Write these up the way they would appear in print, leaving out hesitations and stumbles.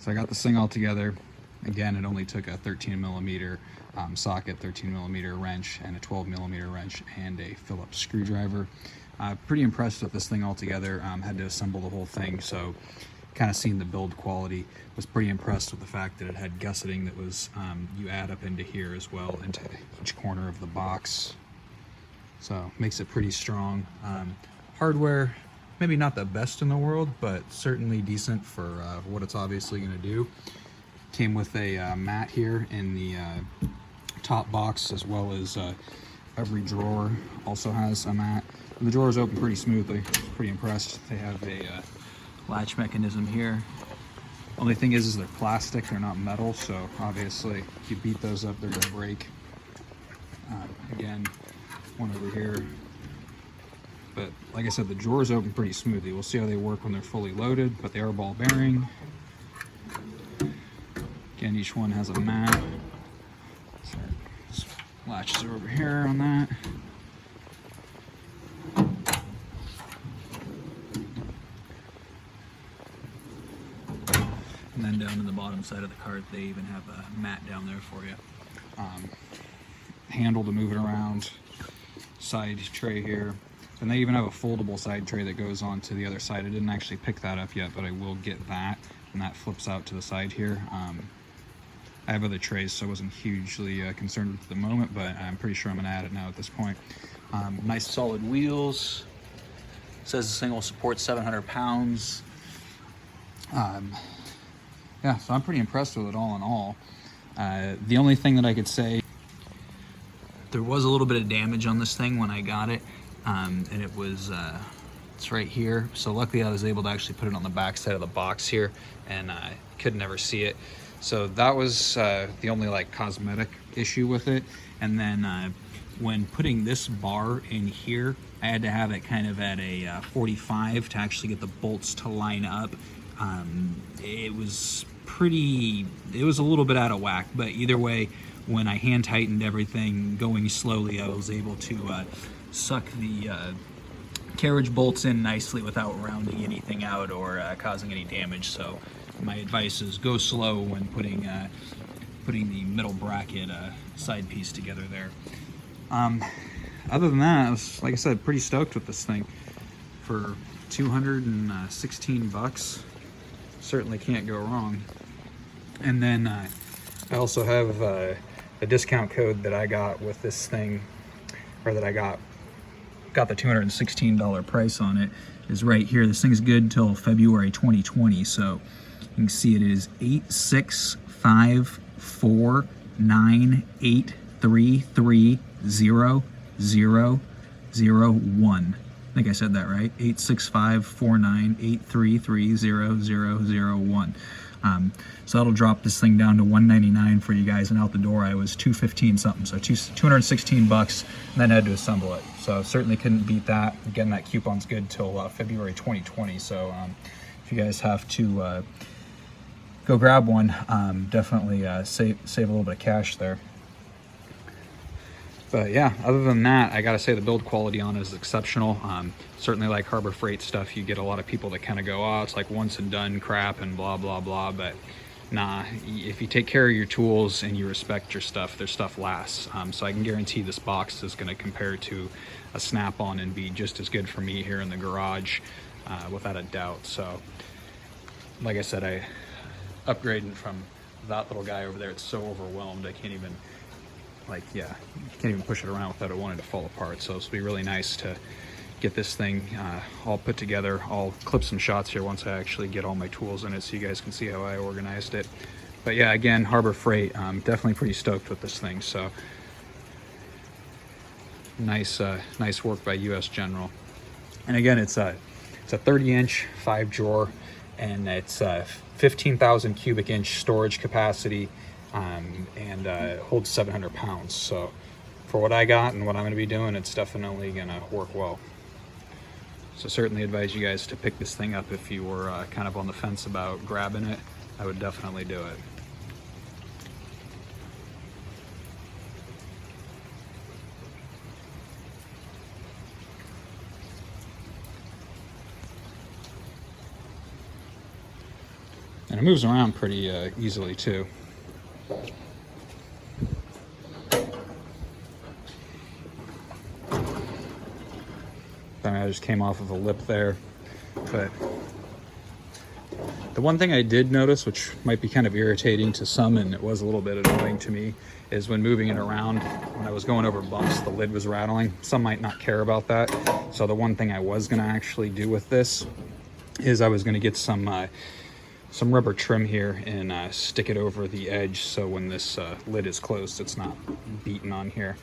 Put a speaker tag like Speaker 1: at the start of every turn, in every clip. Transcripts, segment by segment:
Speaker 1: So I got this thing all together. Again, it only took a 13mm socket, 13mm wrench, and a 12mm wrench, and a Phillips screwdriver. Pretty impressed with this thing altogether. Had to assemble the whole thing, so kind of seen the build quality. Was pretty impressed with the fact that it had gusseting that was, you add up into here as well, into each corner of the box. So makes it pretty strong. Hardware, maybe not the best in the world, but certainly decent for what it's obviously going to do. Came with a mat here in the top box, as well as every drawer also has a mat. And the drawers open pretty smoothly. Pretty impressed. They have a latch mechanism here. Only thing is they're plastic, they're not metal, so obviously if you beat those up, they're going to break. Again, one over here. But like I said, the drawers open pretty smoothly. We'll see how they work when they're fully loaded, but they are ball bearing. Again, each one has a mat. So latches are over here on that. And then down in the bottom side of the cart, they even have a mat down there for you. Handle to move it around. Side tray here. And they even have a foldable side tray that goes on to the other side. I didn't actually pick that up yet, but I will get that. And that flips out to the side here. I have other trays, so I wasn't hugely concerned with it at the moment, but I'm pretty sure I'm going to add it now at this point. Nice solid wheels. It says this thing will support 700 pounds. Yeah, so I'm pretty impressed with it all in all. The only thing that I could say, there was a little bit of damage on this thing when I got it, and it was, it's right here. So luckily I was able to actually put it on the back side of the box here, and I could never see it. So that was the only like cosmetic issue with it. And then when putting this bar in here, I had to have it kind of at a 45 to actually get the bolts to line up. It was a little bit out of whack, but either way, when I hand tightened everything going slowly, I was able to suck the carriage bolts in nicely without rounding anything out or causing any damage. So my advice is go slow when putting the middle bracket side piece together there. Other than that, I was, like I said, pretty stoked with this thing. For 216 bucks, certainly can't go wrong. And then I also have a discount code that I got with this thing, or that I got the $216 price on it, is right here. This thing's good till February 2020, so you can see it is 8654983300001. I think I said that right. 8654983300001. So that'll drop this thing down to $199 for you guys, and out the door I was $215 something, so 216 bucks, and then had to assemble it. So certainly couldn't beat that. Again, that coupon's good till February 2020. So if you guys have to go grab one, definitely save a little bit of cash there. But yeah, other than that, I gotta say the build quality on it is exceptional. Certainly like Harbor Freight stuff, you get a lot of people that kind of go, oh, it's like once and done crap and blah, blah, blah. But nah, if you take care of your tools and you respect your stuff, their stuff lasts. So I can guarantee this box is gonna compare to a Snap-on and be just as good for me here in the garage, without a doubt. So like I said, I upgrading from that little guy over there, it's so overwhelmed, I can't even, like, yeah, you can't even push it around without it wanting to fall apart. So it's be really nice to get this thing all put together. I'll clip some shots here once I actually get all my tools in it so you guys can see how I organized it. But yeah, again, Harbor Freight, definitely pretty stoked with this thing. So nice work by US General. And again, it's a 30-inch 5-drawer, and it's 15,000 cubic inch storage capacity. And holds 700 pounds. So for what I got and what I'm going to be doing, it's definitely going to work well. So certainly advise you guys to pick this thing up if you were kind of on the fence about grabbing it. I would definitely do it. And it moves around pretty easily too. I mean, I just came off of a lip there, but the one thing I did notice, which might be kind of irritating to some, and it was a little bit annoying to me, is when moving it around, when I was going over bumps, the lid was rattling. Some might not care about that. So the one thing I was gonna actually do with this is I was gonna get some rubber trim here and stick it over the edge, so when this lid is closed, it's not beaten on here.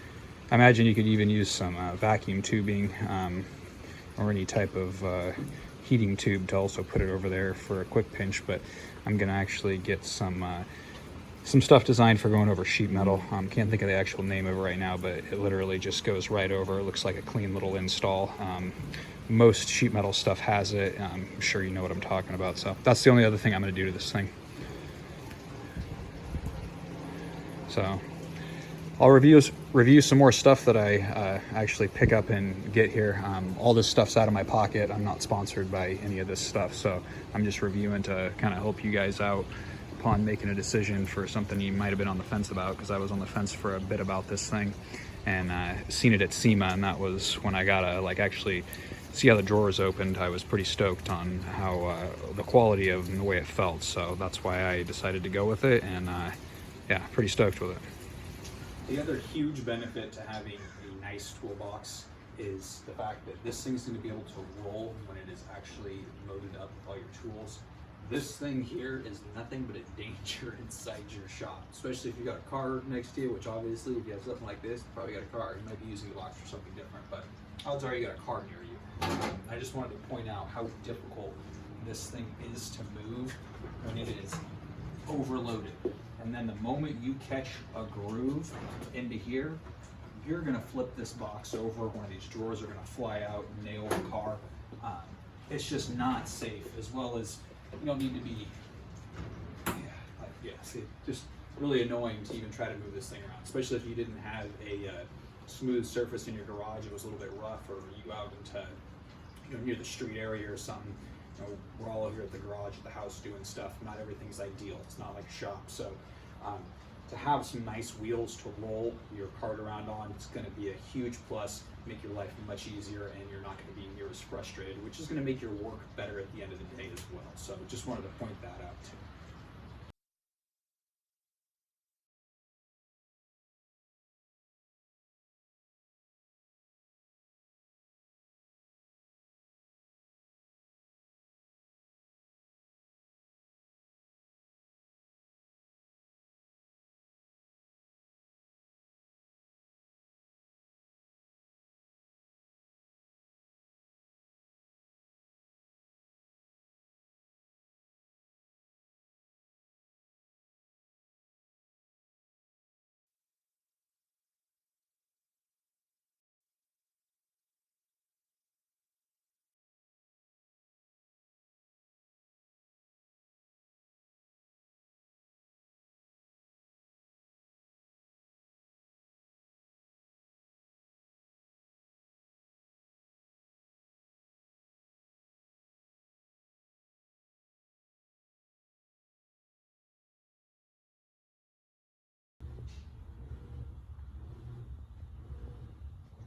Speaker 1: I imagine you could even use some vacuum tubing or any type of heating tube to also put it over there for a quick pinch, but I'm gonna actually get some stuff designed for going over sheet metal. Can't think of the actual name of it right now, but it literally just goes right over. It looks like a clean little install. Most sheet metal stuff has it. I'm sure you know what I'm talking about. So that's the only other thing I'm gonna do to this thing. So I'll review some more stuff that I actually pick up and get here. All this stuff's out of my pocket. I'm not sponsored by any of this stuff, so I'm just reviewing to kind of help you guys out upon making a decision for something you might have been on the fence about, because I was on the fence for a bit about this thing, and seen it at SEMA, and that was when I got to actually see how the drawers opened. I was pretty stoked on how the quality of and the way it felt, so that's why I decided to go with it, and yeah, pretty stoked with it. The other huge benefit to having a nice toolbox is the fact that this thing's going to be able to roll when it is actually loaded up with all your tools. This thing here is nothing but a danger inside your shop, especially if you got a car next to you, which obviously if you have something like this, you probably got a car. You might be using the box for something different, but odds are you got a car near you. I just wanted to point out how difficult this thing is to move when it is overloaded. And then the moment you catch a groove into here, you're gonna flip this box over. One of these drawers are gonna fly out and nail the car. It's just not safe, as well as you don't need to be, see, just really annoying to even try to move this thing around, especially if you didn't have a smooth surface in your garage. It was a little bit rough, or you out into near the street area or something. We're all over here at the garage, at the house doing stuff. Not everything's ideal. It's not like a shop. So to have some nice wheels to roll your cart around on, it's going to be a huge plus, make your life much easier, and you're not going to be near as frustrated, which is going to make your work better at the end of the day as well. So just wanted to point that out too.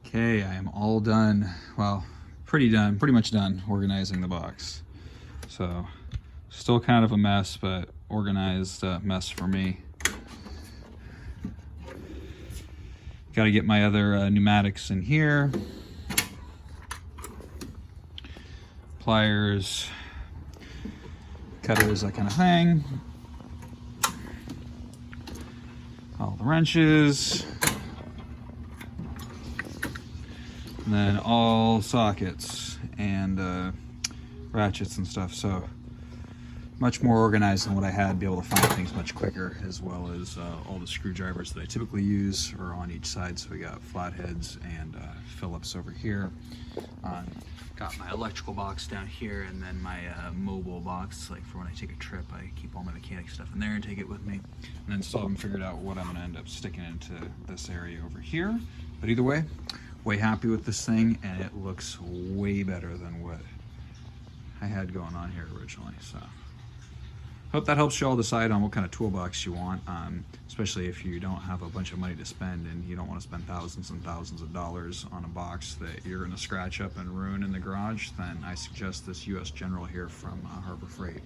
Speaker 1: Okay, I am all done. Well, pretty much done organizing the box. So, still kind of a mess, but organized mess for me. Got to get my other pneumatics in here. Pliers, cutters, that kind of thing. All the wrenches. And then all sockets and ratchets and stuff. So much more organized than what I had. Be able to find things much quicker, as well as all the screwdrivers that I typically use are on each side. So we got flatheads and Phillips over here. Got my electrical box down here, and then my mobile box, like for when I take a trip, I keep all my mechanic stuff in there and take it with me. And then still haven't figured out what I'm going to end up sticking into this area over here. But either way, way happy with this thing, and it looks way better than what I had going on here originally. So hope that helps you all decide on what kind of toolbox you want, especially if you don't have a bunch of money to spend and you don't want to spend thousands and thousands of dollars on a box that you're going to scratch up and ruin in the garage. Then I suggest this US General here from Harbor Freight.